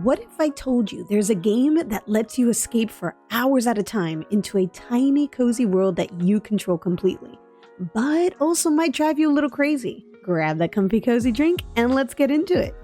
What if I told you there's a game that lets you escape for hours at a time into a tiny, cozy world that you control completely, but also might drive you a little crazy? Grab that comfy, cozy drink and let's get into it.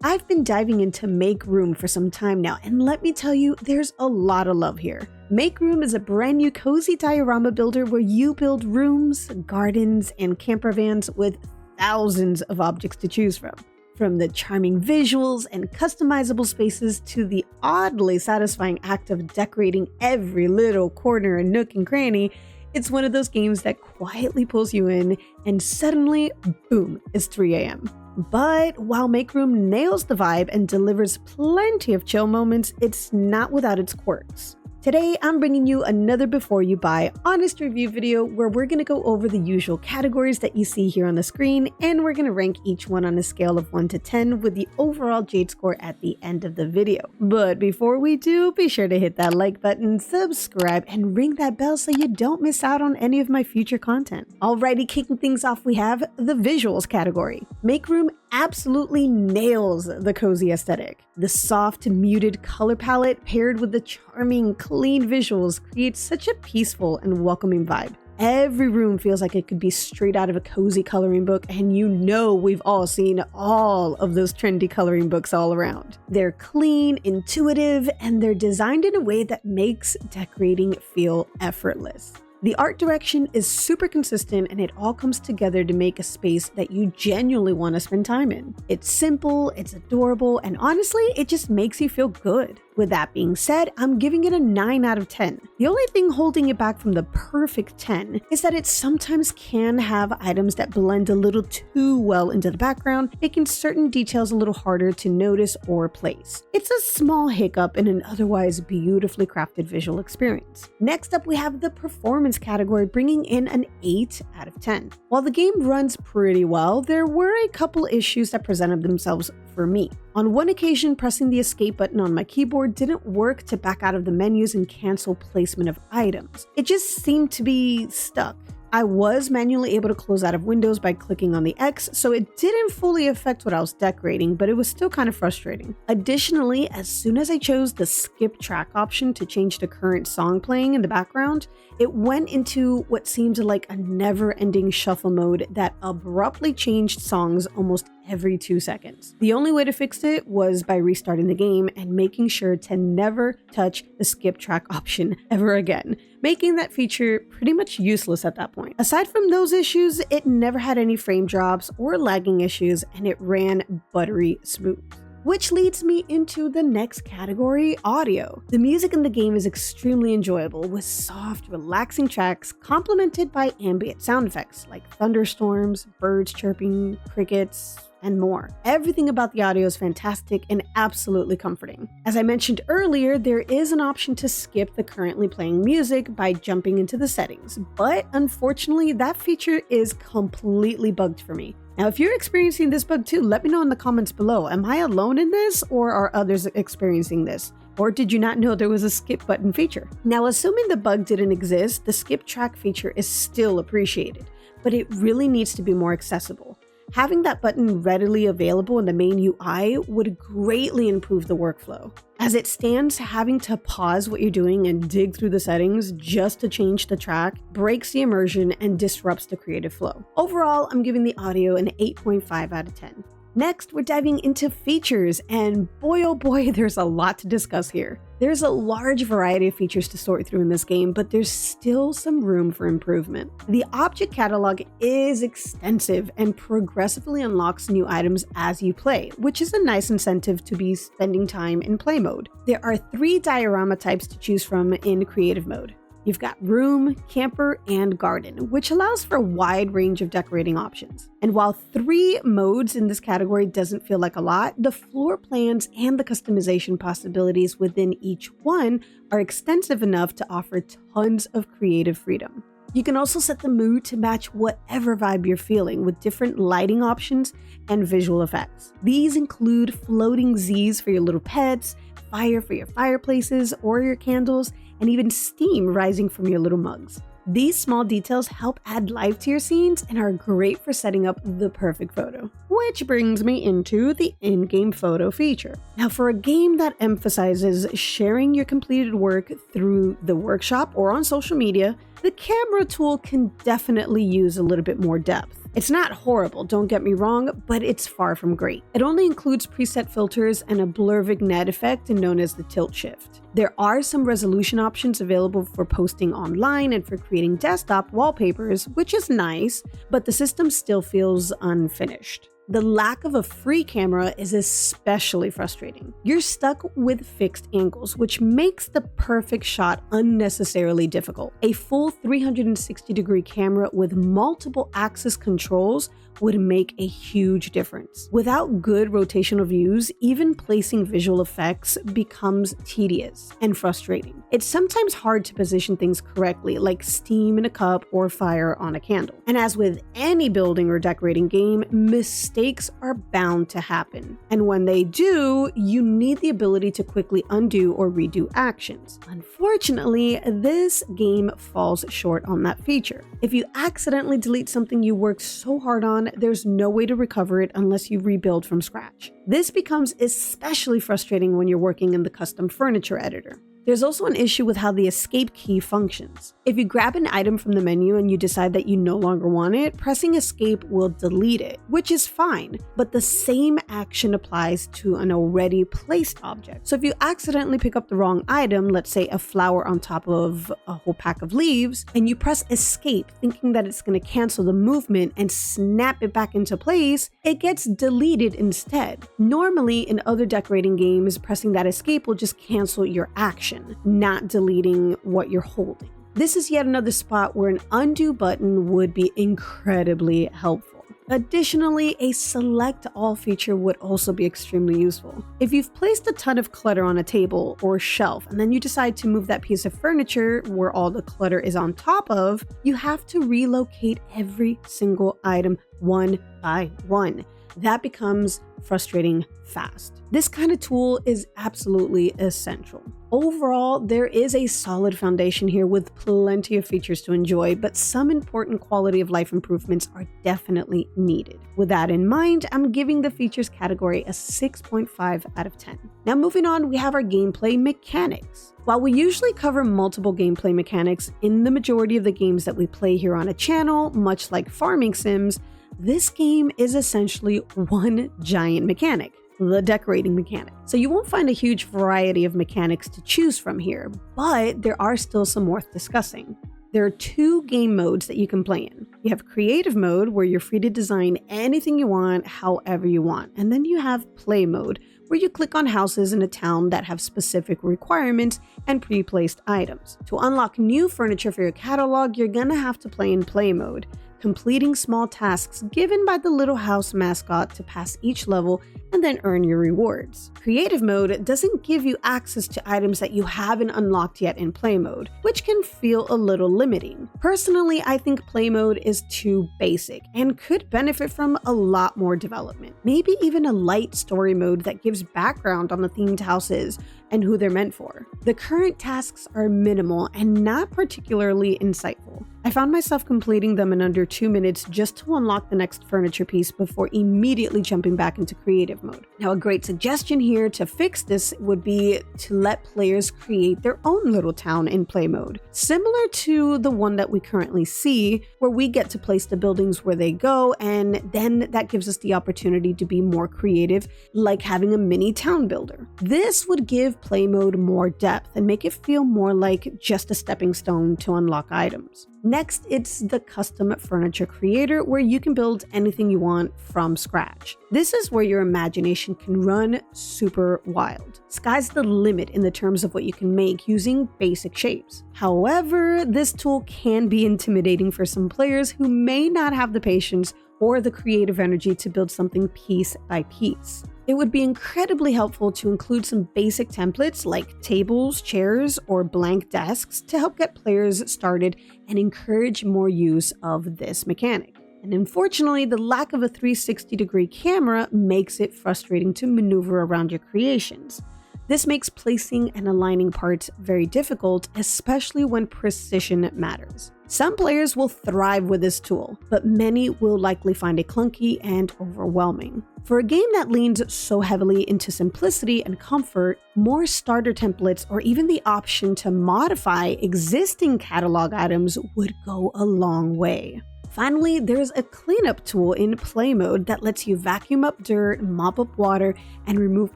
I've been diving into MakeRoom for some time now, and let me tell you, there's a lot of love here. MakeRoom is a brand new cozy diorama builder where you build rooms, gardens, and camper vans with thousands of objects to choose from. From the charming visuals and customizable spaces to the oddly satisfying act of decorating every little corner and nook and cranny, it's one of those games that quietly pulls you in and suddenly, boom, it's 3 a.m. But while MakeRoom nails the vibe and delivers plenty of chill moments, it's not without its quirks. Today, I'm bringing you another Before You Buy honest review video where we're going to go over the usual categories that you see here on the screen, and we're going to rank each one on a scale of 1 to 10 with the overall Jade Score at the end of the video. But before we do, be sure to hit that like button, subscribe, and ring that bell so you don't miss out on any of my future content. Alrighty, kicking things off, we have the visuals category. MakeRoom absolutely nails the cozy aesthetic. The soft, muted color palette paired with the charming, clean visuals creates such a peaceful and welcoming vibe. Every room feels like it could be straight out of a cozy coloring book, and you know we've all seen all of those trendy coloring books all around. They're clean, intuitive, and they're designed in a way that makes decorating feel effortless. The art direction is super consistent, and it all comes together to make a space that you genuinely want to spend time in. It's simple, it's adorable, and honestly, it just makes you feel good. With that being said, I'm giving it a 9 out of 10. The only thing holding it back from the perfect 10 is that it sometimes can have items that blend a little too well into the background, making certain details a little harder to notice or place. It's a small hiccup in an otherwise beautifully crafted visual experience. Next up, we have the performance category, bringing in an 8 out of 10. While the game runs pretty well, there were a couple issues that presented themselves for me. On one occasion, pressing the escape button on my keyboard didn't work to back out of the menus and cancel placement of items. It just seemed to be stuck. I was manually able to close out of windows by clicking on the X, so it didn't fully affect what I was decorating, but it was still kind of frustrating. Additionally, as soon as I chose the skip track option to change the current song playing in the background, it went into what seemed like a never-ending shuffle mode that abruptly changed songs almost every 2 seconds. The only way to fix it was by restarting the game and making sure to never touch the skip track option ever again, making that feature pretty much useless at that point. Aside from those issues, it never had any frame drops or lagging issues, and it ran buttery smooth. Which leads me into the next category, audio. The music in the game is extremely enjoyable, with soft, relaxing tracks complemented by ambient sound effects like thunderstorms, birds chirping, crickets, and more. Everything about the audio is fantastic and absolutely comforting. As I mentioned earlier, there is an option to skip the currently playing music by jumping into the settings, but unfortunately, that feature is completely bugged for me. Now, if you're experiencing this bug too, let me know in the comments below. Am I alone in this, or are others experiencing this? Or did you not know there was a skip button feature? Now, assuming the bug didn't exist, the skip track feature is still appreciated, but it really needs to be more accessible. Having that button readily available in the main UI would greatly improve the workflow. As it stands, having to pause what you're doing and dig through the settings just to change the track breaks the immersion and disrupts the creative flow. Overall, I'm giving the audio an 8.5 out of 10. Next, we're diving into features, and boy oh boy, there's a lot to discuss here. There's a large variety of features to sort through in this game, but there's still some room for improvement. The object catalog is extensive and progressively unlocks new items as you play, which is a nice incentive to be spending time in play mode. There are 3 diorama types to choose from in creative mode. You've got room, camper, and garden, which allows for a wide range of decorating options. And while 3 modes in this category doesn't feel like a lot, the floor plans and the customization possibilities within each one are extensive enough to offer tons of creative freedom. You can also set the mood to match whatever vibe you're feeling with different lighting options and visual effects. These include floating Z's for your little pets, fire for your fireplaces or your candles, and even steam rising from your little mugs. These small details help add life to your scenes and are great for setting up the perfect photo. Which brings me into the in-game photo feature. Now, for a game that emphasizes sharing your completed work through the workshop or on social media, the camera tool can definitely use a little bit more depth. It's not horrible, don't get me wrong, but it's far from great. It only includes preset filters and a blur vignette effect known as the tilt shift. There are some resolution options available for posting online and for creating desktop wallpapers, which is nice, but the system still feels unfinished. The lack of a free camera is especially frustrating. You're stuck with fixed angles, which makes the perfect shot unnecessarily difficult. A full 360-degree camera with multiple axis controls would make a huge difference. Without good rotational views, even placing visual effects becomes tedious and frustrating. It's sometimes hard to position things correctly, like steam in a cup or fire on a candle. And as with any building or decorating game, mistakes are bound to happen. And when they do, you need the ability to quickly undo or redo actions. Unfortunately, this game falls short on that feature. If you accidentally delete something you worked so hard on, there's no way to recover it unless you rebuild from scratch. This becomes especially frustrating when you're working in the custom furniture editor. There's also an issue with how the escape key functions. If you grab an item from the menu and you decide that you no longer want it, pressing escape will delete it, which is fine, but the same action applies to an already placed object. So if you accidentally pick up the wrong item, let's say a flower on top of a whole pack of leaves, and you press escape thinking that it's going to cancel the movement and snap it back into place, it gets deleted instead. Normally in other decorating games, pressing that escape will just cancel your action, not deleting what you're holding. This is yet another spot where an undo button would be incredibly helpful. Additionally, a select all feature would also be extremely useful. If you've placed a ton of clutter on a table or shelf and then you decide to move that piece of furniture where all the clutter is on top of, you have to relocate every single item one by one. That becomes frustrating fast. This kind of tool is absolutely essential. Overall, there is a solid foundation here with plenty of features to enjoy, but some important quality of life improvements are definitely needed. With that in mind, I'm giving the features category a 6.5 out of 10. Now moving on, we have our gameplay mechanics. While we usually cover multiple gameplay mechanics in the majority of the games that we play here on a channel, much like farming sims, this game is essentially one giant mechanic, the decorating mechanic. So you won't find a huge variety of mechanics to choose from here, but there are still some worth discussing. There are two game modes that you can play in. You have creative mode, where you're free to design anything you want, however you want. And then you have play mode, where you click on houses in a town that have specific requirements and pre-placed items. To unlock new furniture for your catalog, you're gonna have to play in play mode, completing small tasks given by the little house mascot to pass each level and then earn your rewards. Creative mode doesn't give you access to items that you haven't unlocked yet in play mode, which can feel a little limiting. Personally, I think play mode is too basic and could benefit from a lot more development. Maybe even a light story mode that gives background on the themed houses and who they're meant for. The current tasks are minimal and not particularly insightful. I found myself completing them in under 2 minutes just to unlock the next furniture piece before immediately jumping back into creative mode. Now, a great suggestion here to fix this would be to let players create their own little town in play mode, similar to the one that we currently see, where we get to place the buildings where they go, and then that gives us the opportunity to be more creative, like having a mini town builder. This would give play mode more depth and make it feel more like just a stepping stone to unlock items. Next, it's the custom furniture creator, where you can build anything you want from scratch. This is where your imagination can run super wild. Sky's the limit in the terms of what you can make using basic shapes. However, this tool can be intimidating for some players who may not have the patience or the creative energy to build something piece by piece. It would be incredibly helpful to include some basic templates like tables, chairs, or blank desks to help get players started and encourage more use of this mechanic. And unfortunately, the lack of a 360-degree camera makes it frustrating to maneuver around your creations. This makes placing and aligning parts very difficult, especially when precision matters. Some players will thrive with this tool, but many will likely find it clunky and overwhelming. For a game that leans so heavily into simplicity and comfort, more starter templates or even the option to modify existing catalog items would go a long way. Finally, there's a cleanup tool in play mode that lets you vacuum up dirt, mop up water, and remove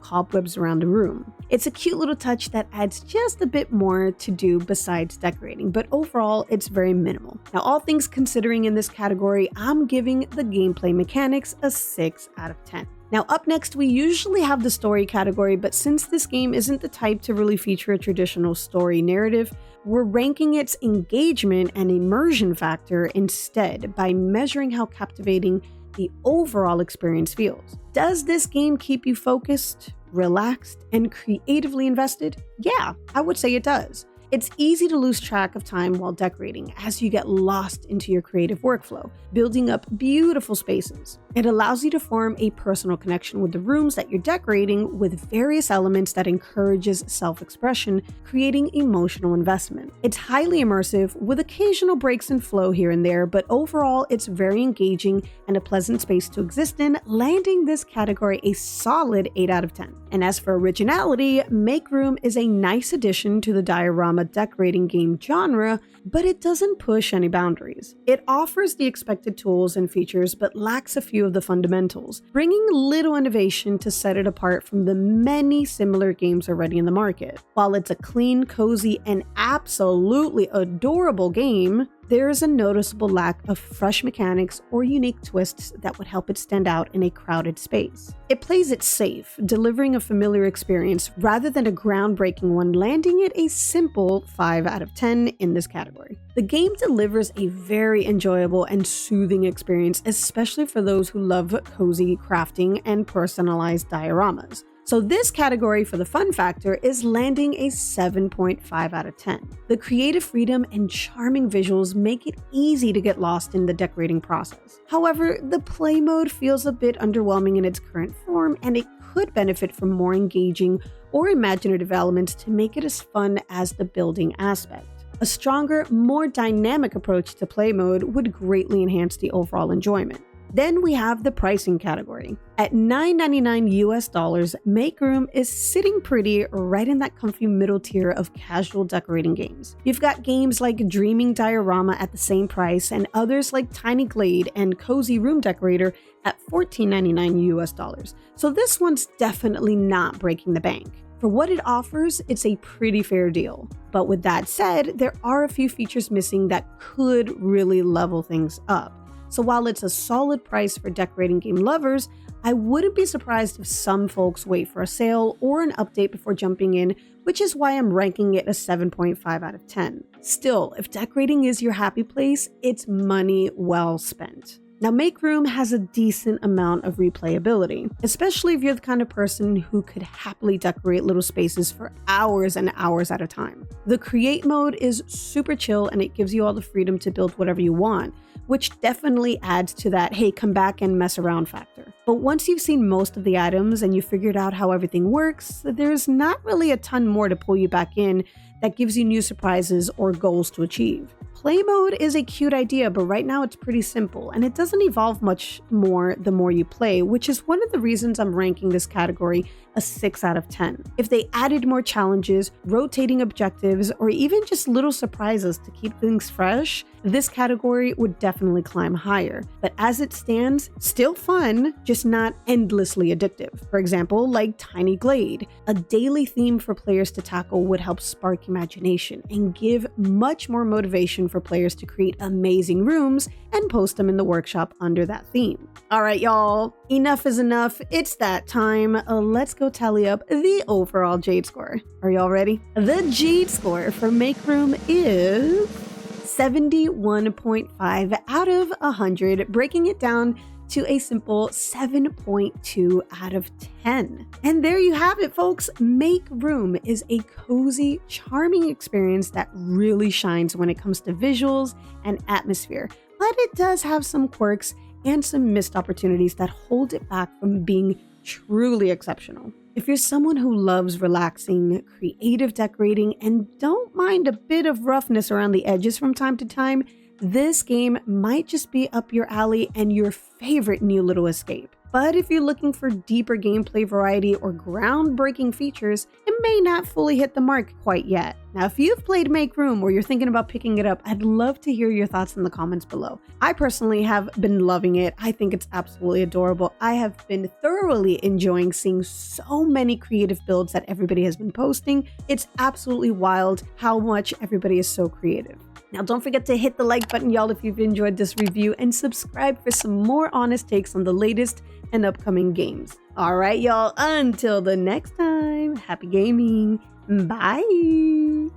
cobwebs around the room. It's a cute little touch that adds just a bit more to do besides decorating, but overall, it's very minimal. Now, all things considering in this category, I'm giving the gameplay mechanics a 6 out of 10. Now, up next, we usually have the story category, but since this game isn't the type to really feature a traditional story narrative, we're ranking its engagement and immersion factor instead by measuring how captivating the overall experience feels. Does this game keep you focused, relaxed, and creatively invested? Yeah, I would say it does. It's easy to lose track of time while decorating as you get lost into your creative workflow, building up beautiful spaces. It allows you to form a personal connection with the rooms that you're decorating with various elements that encourages self-expression, creating emotional investment. It's highly immersive with occasional breaks in flow here and there, but overall it's very engaging and a pleasant space to exist in, landing this category a solid 8 out of 10. And as for originality, MakeRoom is a nice addition to the diorama decorating game genre, but it doesn't push any boundaries. It offers the expected tools and features, but lacks a few of the fundamentals, bringing little innovation to set it apart from the many similar games already in the market. While it's a clean, cozy, and absolutely adorable game, there is a noticeable lack of fresh mechanics or unique twists that would help it stand out in a crowded space. It plays it safe, delivering a familiar experience rather than a groundbreaking one, landing it a simple 5 out of 10 in this category. The game delivers a very enjoyable and soothing experience, especially for those who love cozy crafting and personalized dioramas. So this category for the fun factor is landing a 7.5 out of 10. The creative freedom and charming visuals make it easy to get lost in the decorating process. However, the play mode feels a bit underwhelming in its current form, and it could benefit from more engaging or imaginative elements to make it as fun as the building aspect. A stronger, more dynamic approach to play mode would greatly enhance the overall enjoyment. Then we have the pricing category. At $9.99 US, MakeRoom is sitting pretty right in that comfy middle tier of casual decorating games. You've got games like Dreaming Diorama at the same price, and others like Tiny Glade and Cozy Room Decorator at $14.99 US. So this one's definitely not breaking the bank. For what it offers, it's a pretty fair deal. But with that said, there are a few features missing that could really level things up. So while it's a solid price for decorating game lovers, I wouldn't be surprised if some folks wait for a sale or an update before jumping in, which is why I'm ranking it a 7.5 out of 10. Still, if decorating is your happy place, it's money well spent. Now, MakeRoom has a decent amount of replayability, especially if you're the kind of person who could happily decorate little spaces for hours and hours at a time. The Create mode is super chill and it gives you all the freedom to build whatever you want, which definitely adds to that, hey, come back and mess around factor. But once you've seen most of the items and you figured out how everything works, there's not really a ton more to pull you back in that gives you new surprises or goals to achieve. Play mode is a cute idea, but right now it's pretty simple and it doesn't evolve much more the more you play, which is one of the reasons I'm ranking this category a 6 out of 10. If they added more challenges, rotating objectives, or even just little surprises to keep things fresh, this category would definitely climb higher. But as it stands, still fun, just not endlessly addictive. For example, like Tiny Glade, a daily theme for players to tackle would help spark imagination and give much more motivation for players to create amazing rooms and post them in the workshop under that theme. All right, y'all, enough is enough. It's that time. Let's go tally up the overall Jade Score. Are y'all ready? The Jade Score for MakeRoom is 71.5 out of 100, breaking it down to a simple 7.2 out of 10. And there you have it, folks. MakeRoom is a cozy, charming experience that really shines when it comes to visuals and atmosphere, but it does have some quirks and some missed opportunities that hold it back from being truly exceptional. If you're someone who loves relaxing, creative decorating, and don't mind a bit of roughness around the edges from time to time, this game might just be up your alley and your favorite new little escape. But if you're looking for deeper gameplay variety or groundbreaking features, it may not fully hit the mark quite yet. Now, if you've played MakeRoom or you're thinking about picking it up, I'd love to hear your thoughts in the comments below. I personally have been loving it. I think it's absolutely adorable. I have been thoroughly enjoying seeing so many creative builds that everybody has been posting. It's absolutely wild how much everybody is so creative. Now, don't forget to hit the like button, y'all, if you've enjoyed this review, and subscribe for some more honest takes on the latest and upcoming games. All right, y'all, until the next time, happy gaming. Bye.